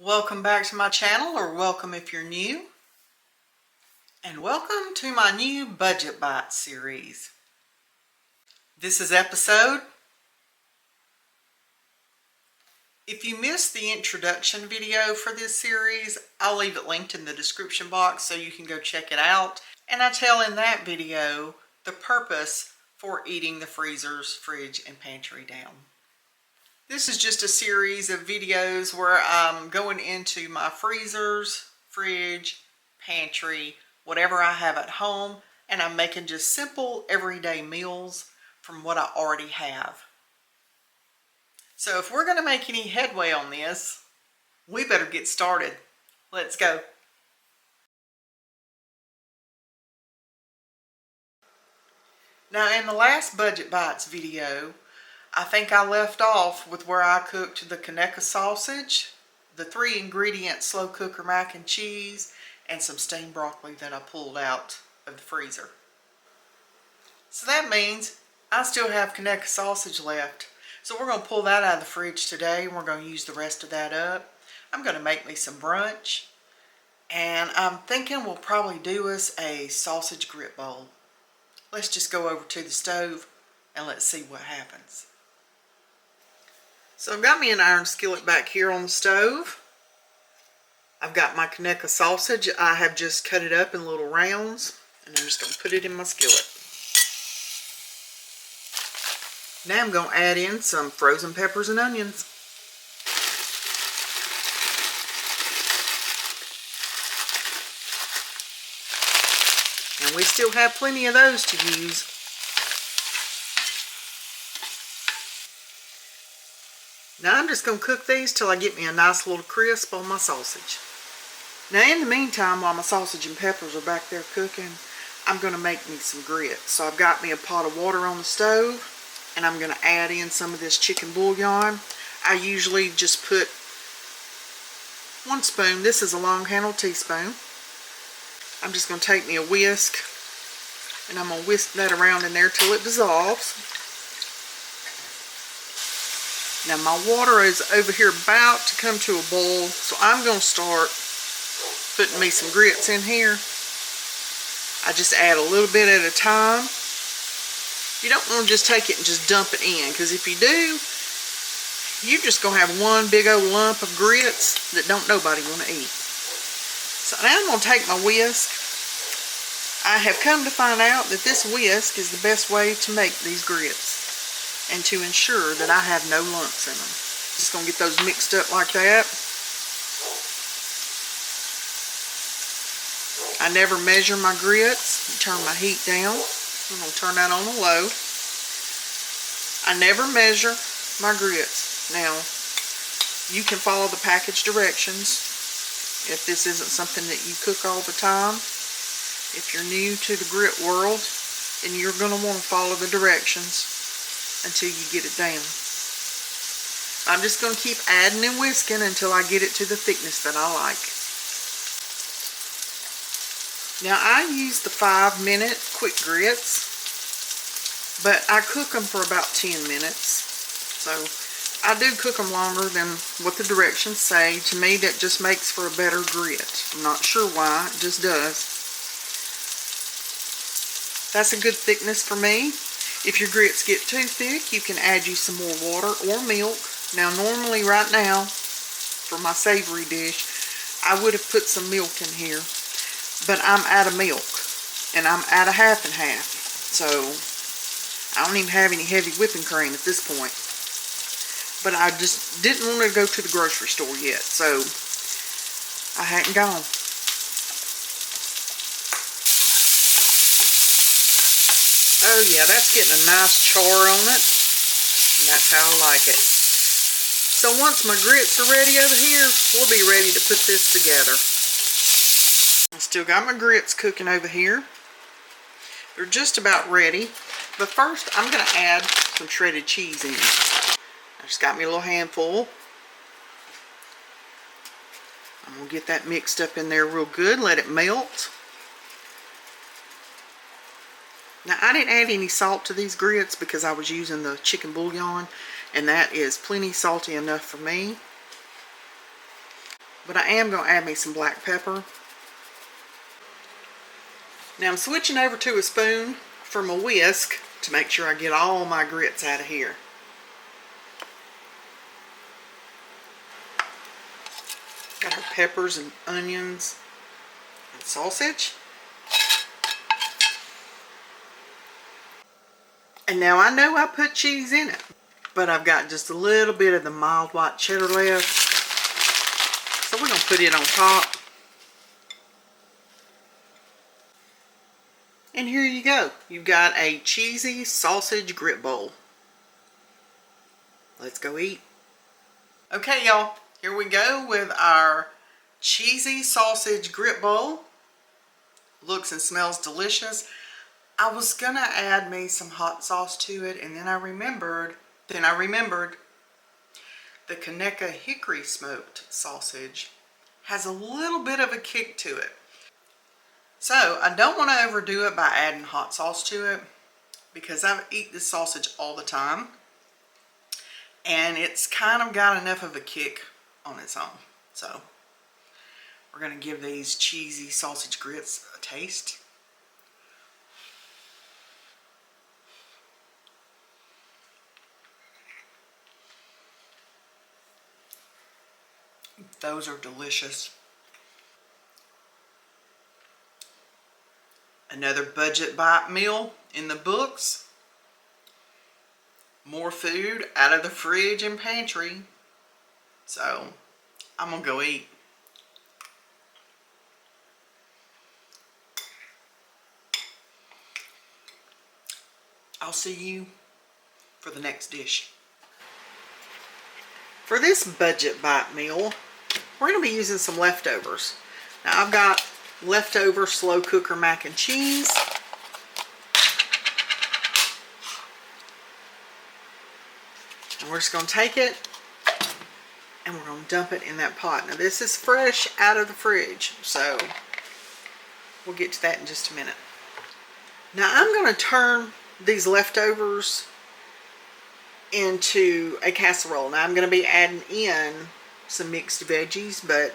Welcome back to my channel, or welcome if you're new. And welcome to my new Budget Bites series. This is episode. If you missed the introduction video for this series, I'll leave it linked in the description box so you can go check it out. And I tell in that video the purpose for eating the freezers, fridge, and pantry down. This is just a series of videos where I'm going into my freezers, fridge, pantry, whatever I have at home, and I'm making just simple everyday meals from what I already have. So if we're going to make any headway on this, we better get started. Let's go. Now in the last Budget Bites video, I think I left off with where I cooked the Homemaker sausage, the 3-ingredient slow cooker mac and cheese, and some steamed broccoli that I pulled out of the freezer. So that means I still have Homemaker sausage left. So we're going to pull that out of the fridge today, and we're going to use the rest of that up. I'm going to make me some brunch, and I'm thinking we'll probably do us a sausage grit bowl. Let's just go over to the stove and let's see what happens. So I've got me an iron skillet back here on the stove. I've got my Homemaker sausage. I have just cut it up in little rounds, and I'm just going to put it in my skillet. Now I'm going to add in some frozen peppers and onions. And we still have plenty of those to use. Now I'm just going to cook these till I get me a nice little crisp on my sausage. Now in the meantime, while my sausage and peppers are back there cooking, I'm going to make me some grits. So I've got me a pot of water on the stove, and I'm going to add in some of this chicken bouillon. I usually just put 1 spoon. This is a long handled teaspoon. I'm just going to take me a whisk, and I'm going to whisk that around in there till it dissolves. Now my water is over here about to come to a boil, so I'm going to start putting me some grits in here. I just add a little bit at a time. You don't want to just take it and just dump it in, because if you do, you're just going to have one big old lump of grits that don't nobody want to eat. So now I'm going to take my whisk. I have come to find out that this whisk is the best way to make these grits, and to ensure that I have no lumps in them. Just going to get those mixed up like that. I never measure my grits. Turn my heat down. I'm going to turn that on low. I never measure my grits. Now, you can follow the package directions if this isn't something that you cook all the time. If you're new to the grit world, then you're going to want to follow the directions until you get it down. I'm just going to keep adding and whisking until I get it to the thickness that I like. Now I use the 5-minute quick grits, but I cook them for about 10 minutes. So I do cook them longer than what the directions say. To me, that just makes for a better grit. I'm not sure why, it just does. That's a good thickness for me. If your grits get too thick, you can add you some more water or milk. Now normally right now, for my savory dish, I would have put some milk in here. But I'm out of milk, and I'm out of half and half. So I don't even have any heavy whipping cream at this point. But I just didn't want to go to the grocery store yet, so I hadn't gone. Oh yeah, that's getting a nice char on it. And that's how I like it. So once my grits are ready over here, we'll be ready to put this together. I still got my grits cooking over here. They're just about ready. But first, I'm going to add some shredded cheese in. I just got me a little handful. I'm going to get that mixed up in there real good. Let it melt. Now I didn't add any salt to these grits because I was using the chicken bouillon, and that is plenty salty enough for me. but I am going to add me some black pepper. Now I'm switching over to a spoon from a whisk to make sure I get all my grits out of here. Got our peppers and onions and sausage. And now I know I put cheese in it, but I've got just a little bit of the mild white cheddar left. So we're going to put it on top. And here you go. You've got a cheesy sausage grit bowl. Let's go eat. Okay, y'all. Here we go with our cheesy sausage grit bowl. Looks and smells delicious. I was going to add me some hot sauce to it, and then I remembered the Conecuh hickory smoked sausage has a little bit of a kick to it. So I don't want to overdo it by adding hot sauce to it, because I eat this sausage all the time and it's kind of got enough of a kick on its own. So we're going to give these cheesy sausage grits a taste. Those are delicious. Another budget bite meal in the books. More food out of the fridge and pantry. So I'm gonna go eat. I'll see you for the next dish. For this budget bite meal, we're going to be using some leftovers. Now I've got leftover slow cooker mac and cheese. And we're just going to take it and we're going to dump it in that pot. Now this is fresh out of the fridge, so we'll get to that in just a minute. Now I'm going to turn these leftovers into a casserole. Now I'm going to be adding in some mixed veggies, but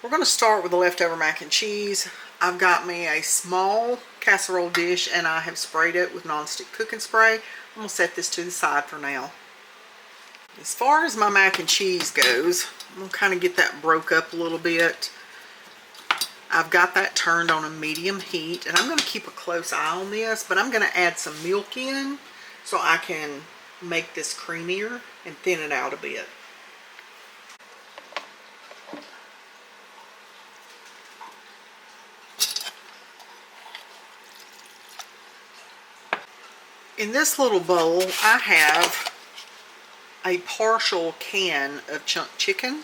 we're going to start with the leftover mac and cheese. I've got me a small casserole dish and I have sprayed it with nonstick cooking spray. I'm going to set this to the side for now. As far as my mac and cheese goes, I'm going to kind of get that broke up a little bit. I've got that turned on a medium heat, and I'm going to keep a close eye on this, but I'm going to add some milk in so I can make this creamier and thin it out a bit. In this little bowl, I have a partial can of chunk chicken.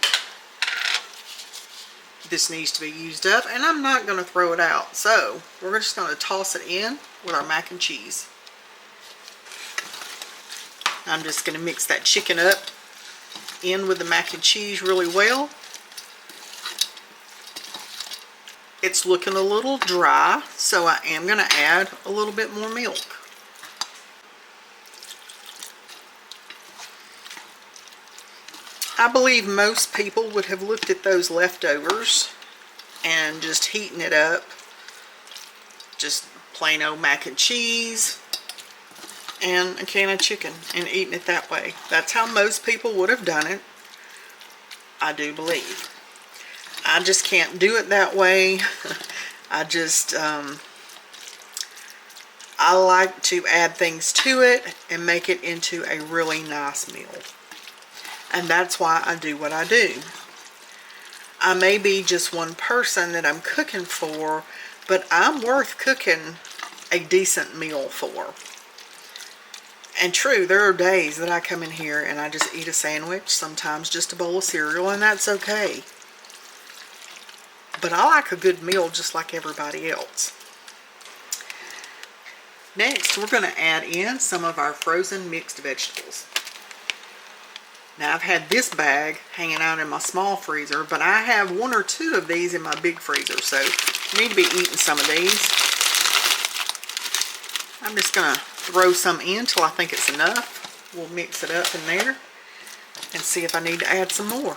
This needs to be used up, and I'm not going to throw it out. So we're just going to toss it in with our mac and cheese. I'm just going to mix that chicken up in with the mac and cheese really well. It's looking a little dry, so I am going to add a little bit more milk. I believe most people would have looked at those leftovers and just heating it up. Just plain old mac and cheese and a can of chicken and eating it that way. That's how most people would have done it, I do believe. I just can't do it that way. I like to add things to it and make it into a really nice meal. And that's why I do what I do. I may be just one person that I'm cooking for, but I'm worth cooking a decent meal for. And true, there are days that I come in here and I just eat a sandwich, sometimes just a bowl of cereal, and that's okay. But I like a good meal just like everybody else. Next, we're going to add in some of our frozen mixed vegetables. Now I've had this bag hanging out in my small freezer, but I have one or two of these in my big freezer, so I need to be eating some of these. I'm just going to throw some in till I think it's enough. We'll mix it up in there and see if I need to add some more.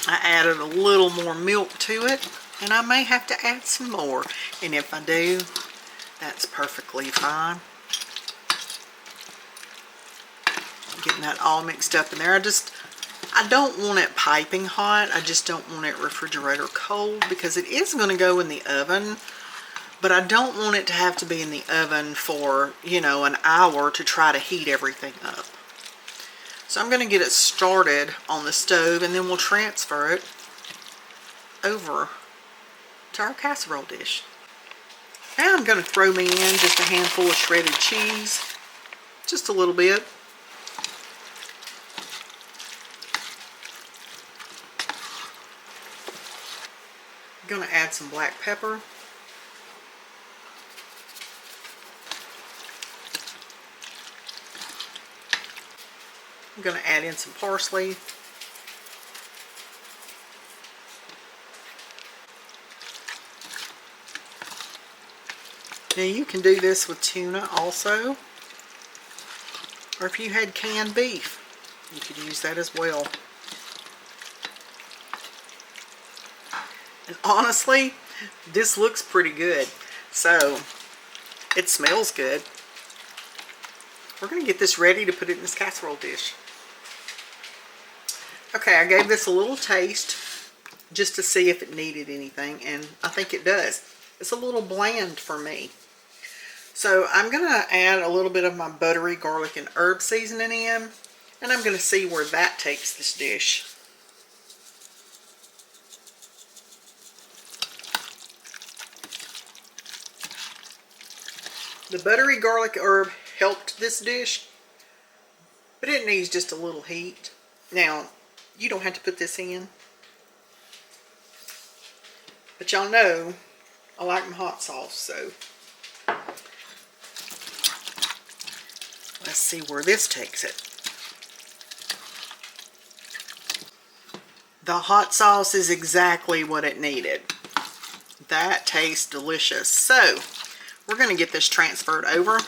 I added a little more milk to it, and I may have to add some more. And if I do, that's perfectly fine. Getting that all mixed up in there. I don't want it piping hot. I just don't want it refrigerator cold because it is going to go in the oven. But I don't want it to have to be in the oven for, you know, an hour to try to heat everything up. So I'm going to get it started on the stove and then we'll transfer it over to our casserole dish. Now I'm going to throw me in just a handful of shredded cheese. Just a little bit. I'm going to add some black pepper. I'm going to add in some parsley. Now you can do this with tuna also, or if you had canned beef, you could use that as well. And honestly, this looks pretty good, so it smells good. We're going to get this ready to put it in this casserole dish. Okay, I gave this a little taste just to see if it needed anything, and I think it does. It's a little bland for me. So I'm going to add a little bit of my buttery garlic and herb seasoning in, and I'm going to see where that takes this dish. The buttery garlic herb helped this dish, but it needs just a little heat. Now, you don't have to put this in, but y'all know I like my hot sauce, so let's see where this takes it. The hot sauce is exactly what it needed. That tastes delicious. So, we're going to get this transferred over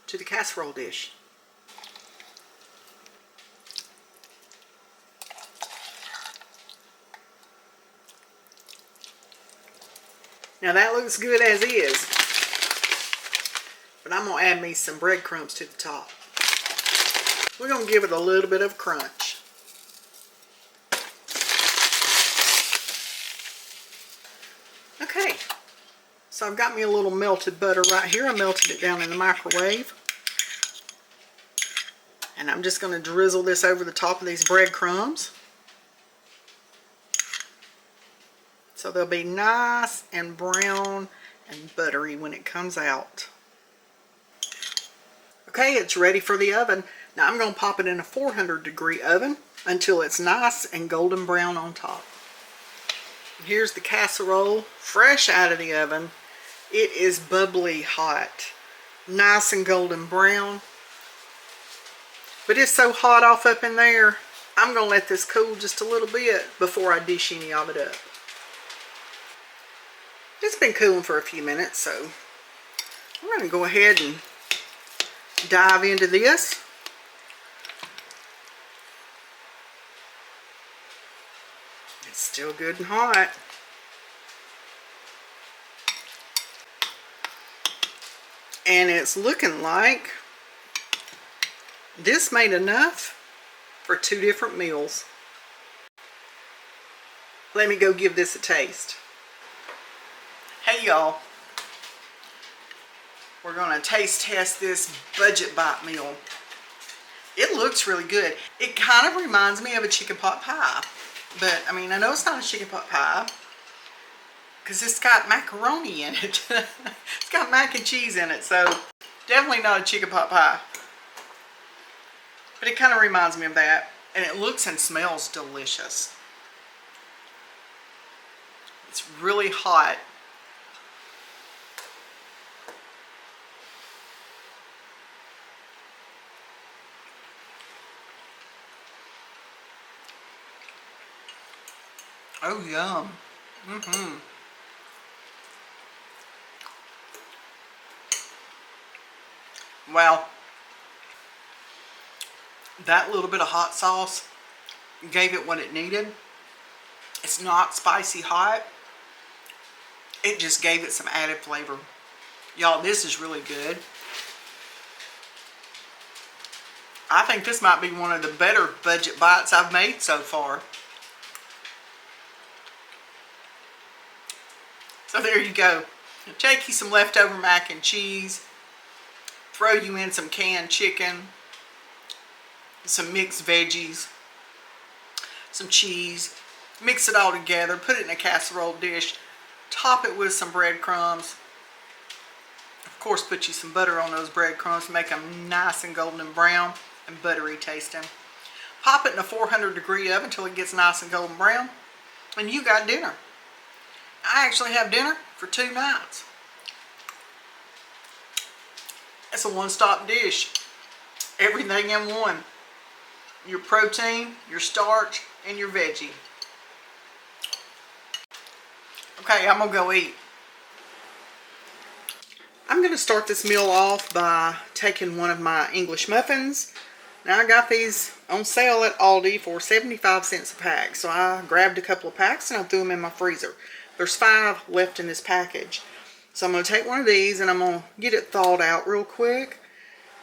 to the casserole dish. Now that looks good as is, but I'm going to add me some breadcrumbs to the top. We're going to give it a little bit of crunch. Okay, so I've got me a little melted butter right here. I melted it down in the microwave. And I'm just going to drizzle this over the top of these breadcrumbs, so they'll be nice and brown and buttery when it comes out. Okay, it's ready for the oven. Now I'm going to pop it in a 400-degree oven until it's nice and golden brown on top. Here's the casserole, fresh out of the oven. It is bubbly hot, nice and golden brown. But it's so hot off up in there, I'm going to let this cool just a little bit before I dish any of it up. It's been cooling for a few minutes, so I'm going to go ahead and dive into this. It's still good and hot. And it's looking like this made enough for 2 different meals. Let me go give this a taste. Hey y'all, we're going to taste test this budget bite meal. It looks really good. It kind of reminds me of a chicken pot pie, but I mean, I know it's not a chicken pot pie because it's got macaroni in it. It's got mac and cheese in it, so definitely not a chicken pot pie. But it kind of reminds me of that, and it looks and smells delicious. It's really hot. Oh, yum. Well, that little bit of hot sauce gave it what it needed. It's not spicy hot. It just gave it some added flavor. Y'all, this is really good. I think this might be one of the better budget bites I've made so far. So there you go. Take you some leftover mac and cheese. Throw you in some canned chicken. Some mixed veggies. Some cheese. Mix it all together. Put it in a casserole dish. Top it with some breadcrumbs. Of course, put you some butter on those breadcrumbs to make them nice and golden and brown and buttery tasting. Pop it in a 400-degree oven until it gets nice and golden brown. And you got dinner. I actually have dinner for 2 nights. It's a one-stop dish. Everything in one. Your protein, your starch, and your veggie. Okay, I'm gonna go eat. I'm going to start this meal off by taking one of my English muffins. Now I got these on sale at Aldi for 75 cents a pack. So I grabbed a couple of packs and I threw them in my freezer. There's 5 left in this package. So I'm going to take one of these and I'm going to get it thawed out real quick.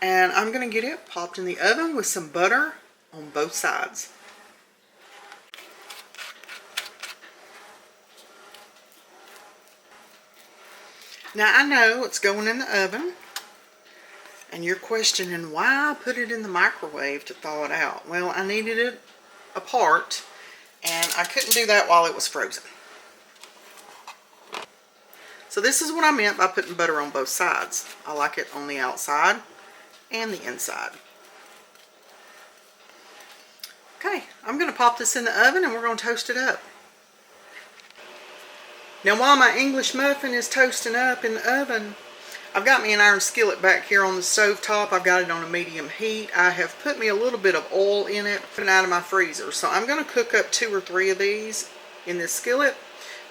And I'm going to get it popped in the oven with some butter on both sides. Now I know it's going in the oven, and you're questioning why I put it in the microwave to thaw it out. Well, I needed it apart, and I couldn't do that while it was frozen. So this is what I meant by putting butter on both sides. I like it on the outside and the inside. Okay, I'm going to pop this in the oven and we're going to toast it up. Now while my English muffin is toasting up in the oven, I've got me an iron skillet back here on the stove top. I've got it on a medium heat. I have put me a little bit of oil in it, put it out of my freezer. So I'm going to cook up 2 or 3 of these in this skillet.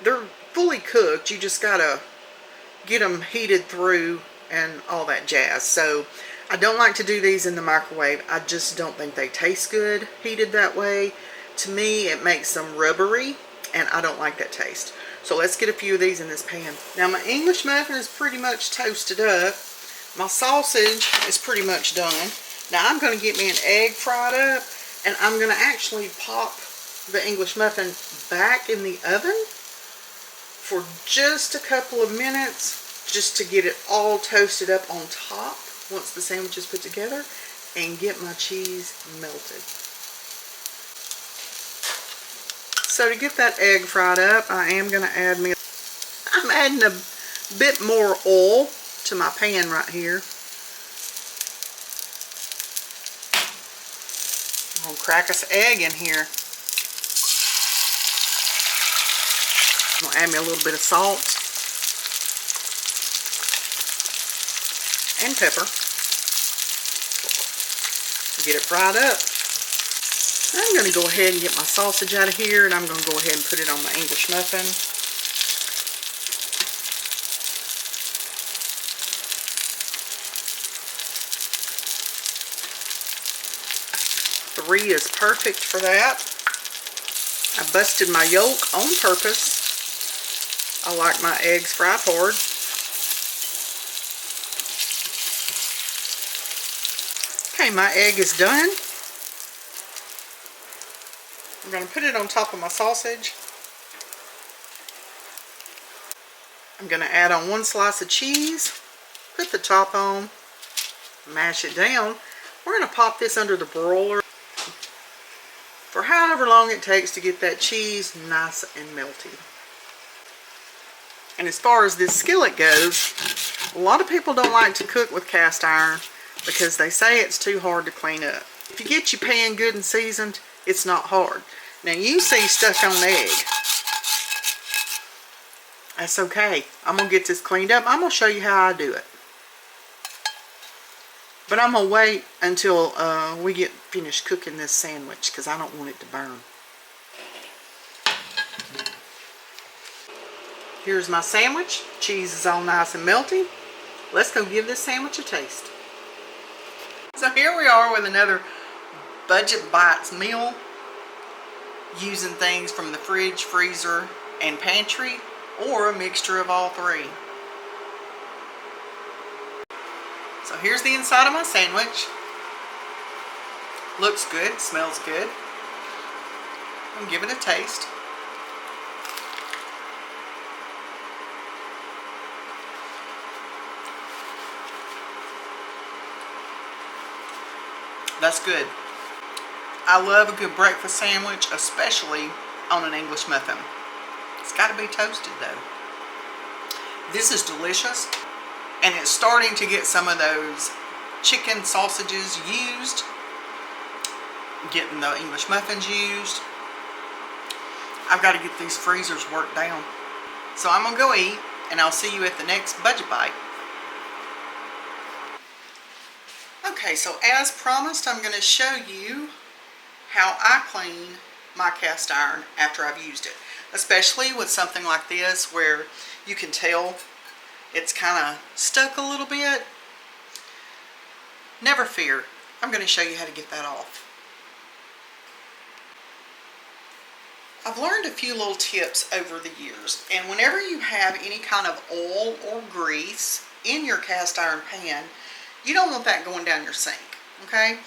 They're fully cooked. You just got to get them heated through and all that jazz. So I don't like to do these in the microwave. I just don't think they taste good heated that way. To me, it makes them rubbery, and I don't like that taste. So let's get a few of these in this pan. Now my English muffin is pretty much toasted up. My sausage is pretty much done. Now I'm going to get me an egg fried up, and I'm going to actually pop the English muffin back in the oven for just a couple of minutes, just to get it all toasted up on top once the sandwich is put together, and get my cheese melted. So to get that egg fried up, I am going to I'm adding a bit more oil to my pan right here. I'm going to crack us an egg in here. I'm going to add me a little bit of salt and pepper. Get it fried up. I'm going to go ahead and get my sausage out of here, and I'm going to go ahead and put it on my English muffin. Three is perfect for that. I busted my yolk on purpose. I like my eggs fried hard. Okay, my egg is done. I'm going to put it on top of my sausage. I'm going to add on 1 slice of cheese, put the top on, mash it down. We're going to pop this under the broiler for however long it takes to get that cheese nice and melty. And as far as this skillet goes, a lot of people don't like to cook with cast iron because they say it's too hard to clean up. If you get your pan good and seasoned, it's not hard. Now you see stuck on egg. That's okay. I'm going to get this cleaned up. I'm going to show you how I do it. But I'm going to wait until we get finished cooking this sandwich because I don't want it to burn. Here's my sandwich. Cheese is all nice and melty. Let's go give this sandwich a taste. So here we are with another Budget Bites meal. using things from the fridge, freezer, and pantry, or a mixture of all three. So here's the inside of my sandwich. Looks good, smells good. I'm giving it a taste. That's good. I love a good breakfast sandwich, especially on an English muffin. It's got to be toasted though. This is delicious, and it's starting to get some of those chicken sausages used, getting the English muffins used. I've got to get these freezers worked down. So I'm gonna go eat, and I'll see you at the next budget bite. Okay, so as promised, I'm going to show you how I clean my cast iron after I've used it, especially with something like this where you can tell it's kind of stuck a little bit. Never fear, I'm going to show you how to get that off. I've learned a few little tips over the years, and whenever you have any kind of oil or grease in your cast iron pan, you don't want that going down your sink, okay?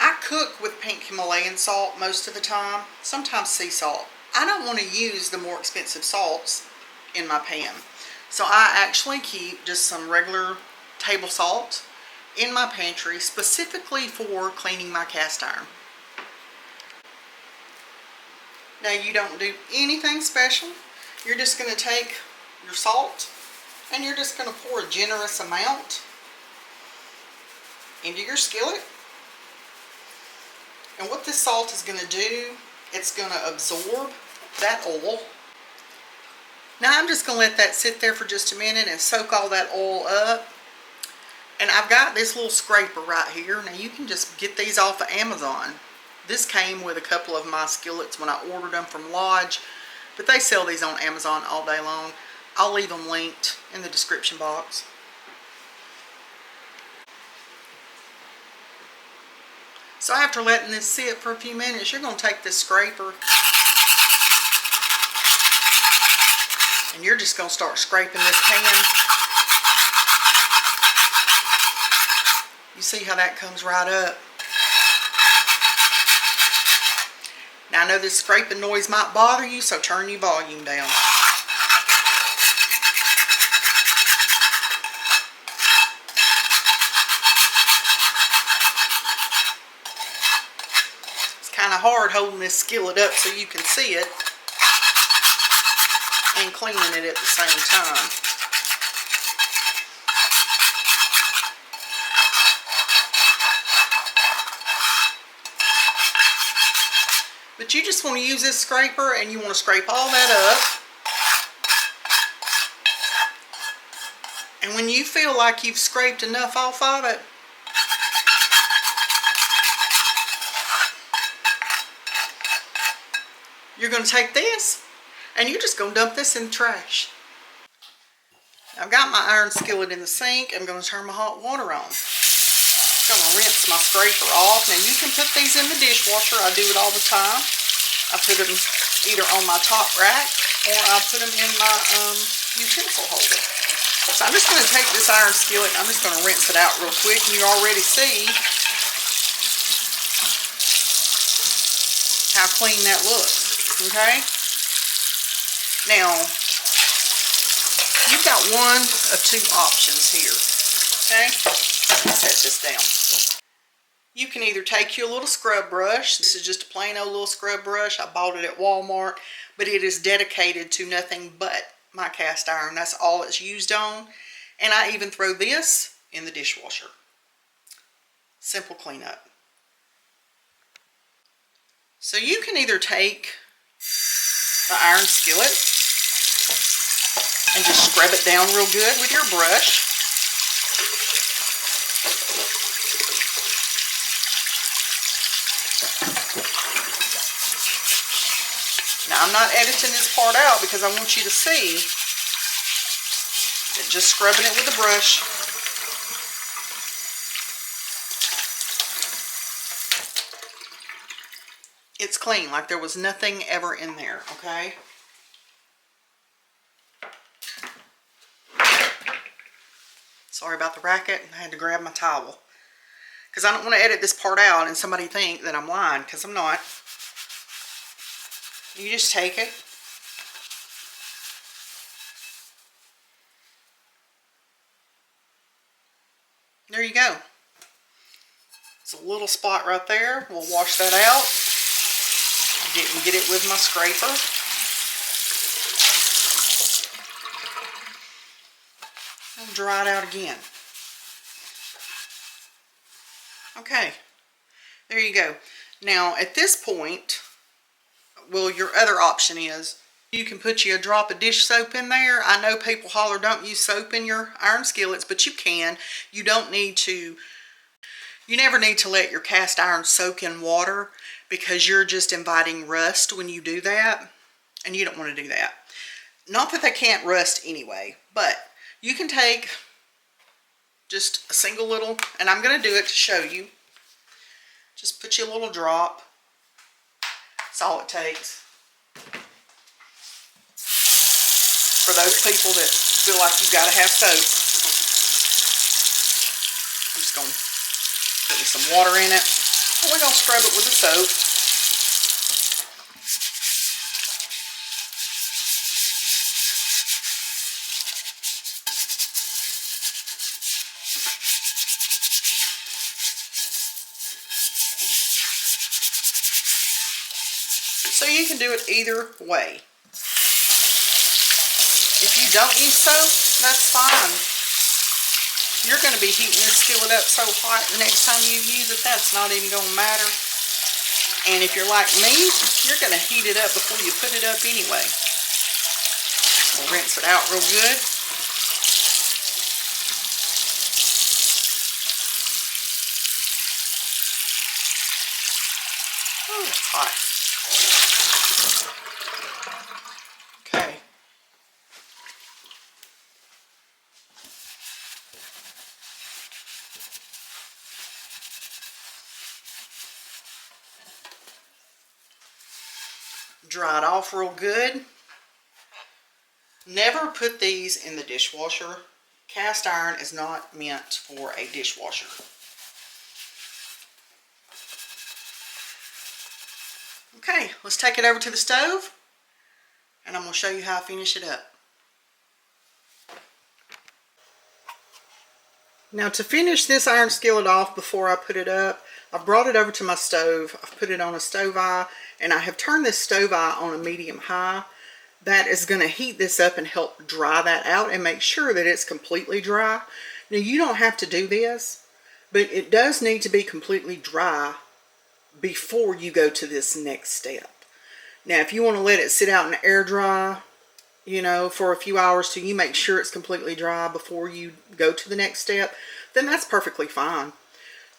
I cook with pink Himalayan salt most of the time, sometimes sea salt. I don't want to use the more expensive salts in my pan. So I actually keep just some regular table salt in my pantry specifically for cleaning my cast iron. Now you don't do anything special. You're just going to take your salt and you're just going to pour a generous amount into your skillet. And what this salt is going to do, it's going to absorb that oil. Now I'm just going to let that sit there for just a minute and soak all that oil up. And I've got this little scraper right here. Now you can just get these off of Amazon. This came with a couple of my skillets when I ordered them from Lodge, but they sell these on Amazon all day long. I'll leave them linked in the description box. So after letting this sit for a few minutes, you're going to take this scraper and you're just going to start scraping this pan. You see how that comes right up. Now I know this scraping noise might bother you, so turn your volume down. Kind of hard holding this skillet up so you can see it and cleaning it at the same time. But you just want to use this scraper and you want to scrape all that up. And when you feel like you've scraped enough off of it, you're going to take this and you're just going to dump this in the trash. I've got my iron skillet in the sink. I'm going to turn my hot water on. I'm going to rinse my scraper off. Now you can put these in the dishwasher. I do it all the time. I put them either on my top rack or I put them in my utensil holder. So I'm just going to take this iron skillet and I'm just going to rinse it out real quick, and you already see how clean that looks. Okay, now you've got one of two options here. Okay, set this down. You can either take your little scrub brush. This is just a plain old little scrub brush. I bought it at Walmart, but it is dedicated to nothing but my cast iron. That's all it's used on. And I even throw this in the dishwasher. Simple cleanup. So you can either take the iron skillet and just scrub it down real good with your brush. Now I'm not editing this part out because I want you to see that just scrubbing it with a brush It's clean, like there was nothing ever in there, okay? Sorry about the racket. I had to grab my towel. Because I don't want to edit this part out and somebody think that I'm lying, because I'm not. You just take it. There you go. It's a little spot right there. We'll wash that out. I didn't get it with my scraper. And dry it out again. Okay, there you go. Now at this point, well, your other option is you can put you a drop of dish soap in there. I know people holler don't use soap in your iron skillets, but you can. You don't need to, you never need to let your cast iron soak in water, because you're just inviting rust when you do that, and you don't want to do that. Not that they can't rust anyway, but you can take just a single little, and I'm going to do it to show you. Just put you a little drop. That's all it takes. For those people that feel like you've got to have soap. I'm just going to put some water in it. And we're going to scrub it with the soap. So you can do it either way. If you don't use soap, that's fine. You're going to be heating your skillet up so hot the next time you use it, that's not even going to matter. And if you're like me, you're going to heat it up before you put it up anyway. We'll rinse it out real good. Oh, it's hot. Okay. Dry it off real good. Never put these in the dishwasher. Cast iron is not meant for a dishwasher. Okay, let's take it over to the stove, and I'm going to show you how I finish it up. Now to finish this iron skillet off before I put it up, I've brought it over to my stove. I've put it on a stove eye, and I have turned this stove eye on a medium high. That is going to heat this up and help dry that out and make sure that it's completely dry. Now you don't have to do this, but it does need to be completely dry before you go to this next step. Now if you want to let it sit out and air dry, you know, for a few hours till you make sure it's completely dry before you go to the next step, then that's perfectly fine.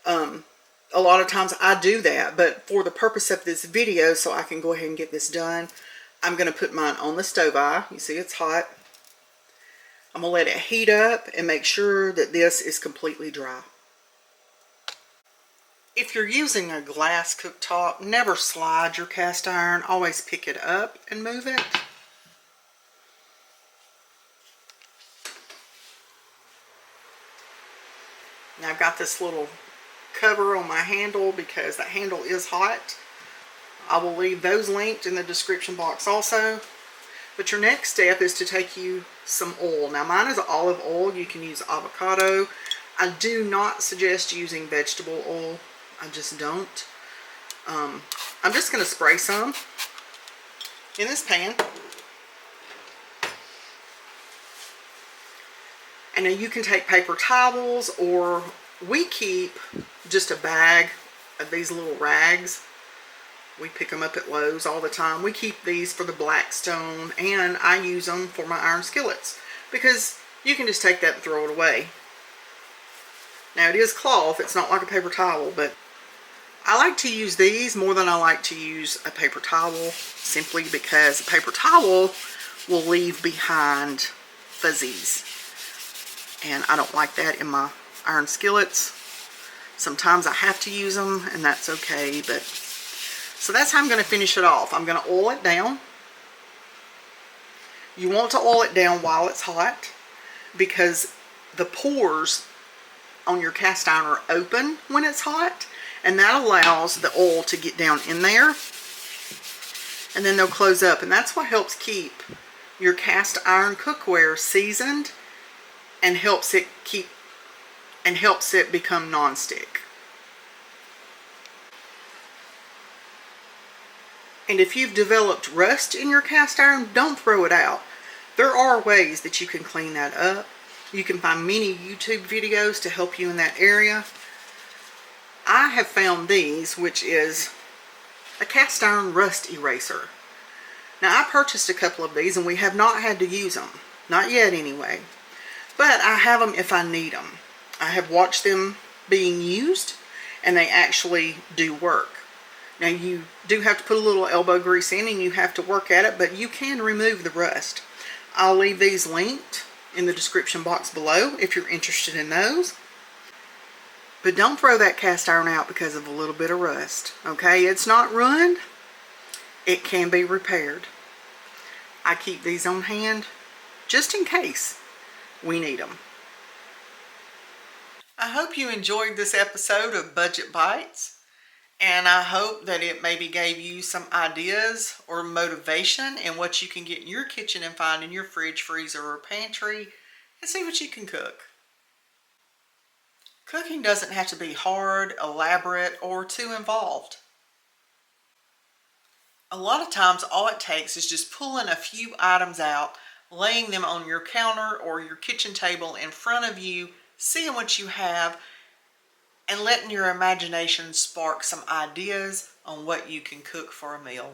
A lot of times I do that, but for the purpose of this video, so I can go ahead and get this done, I'm going to put mine on the stove eye. You see it's hot. I'm going to let it heat up and make sure that this is completely dry. If you're using a glass cooktop, never slide your cast iron. Always pick it up and move it. Now I've got this little cover on my handle because that handle is hot. I will leave those linked in the description box also. But your next step is to take you some oil. Now mine is olive oil. You can use avocado. I do not suggest using vegetable oil. I just don't. I'm just going to spray some in this pan. And then you can take paper towels, or we keep just a bag of these little rags. We pick them up at Lowe's all the time. We keep these for the Blackstone, and I use them for my iron skillets because you can just take that and throw it away. Now it is cloth, it's not like a paper towel, but I like to use these more than I like to use a paper towel, simply because a paper towel will leave behind fuzzies. And I don't like that in my iron skillets. Sometimes I have to use them, and that's okay, but So that's how I'm going to finish it off. I'm going to oil it down. You want to oil it down while it's hot because the pores on your cast iron are open when it's hot, and that allows the oil to get down in there, and then they'll close up, and that's what helps keep your cast iron cookware seasoned and helps it become non-stick. And if you've developed rust in your cast iron, don't throw it out. There are ways that you can clean that up. You can find many YouTube videos to help you in that area. I have found these, which is a cast iron rust eraser. Now, I purchased a couple of these and we have not had to use them. Not yet anyway. But I have them if I need them. I have watched them being used and they actually do work. Now, you do have to put a little elbow grease in and you have to work at it, but you can remove the rust. I'll leave these linked in the description box below if you're interested in those. But don't throw that cast iron out because of a little bit of rust. Okay, it's not ruined. It can be repaired. I keep these on hand just in case we need them. I hope you enjoyed this episode of Budget Bites. And I hope that it maybe gave you some ideas or motivation in what you can get in your kitchen and find in your fridge, freezer, or pantry and see what you can cook. Cooking doesn't have to be hard, elaborate, or too involved. A lot of times all it takes is just pulling a few items out, laying them on your counter or your kitchen table in front of you, seeing what you have, and letting your imagination spark some ideas on what you can cook for a meal.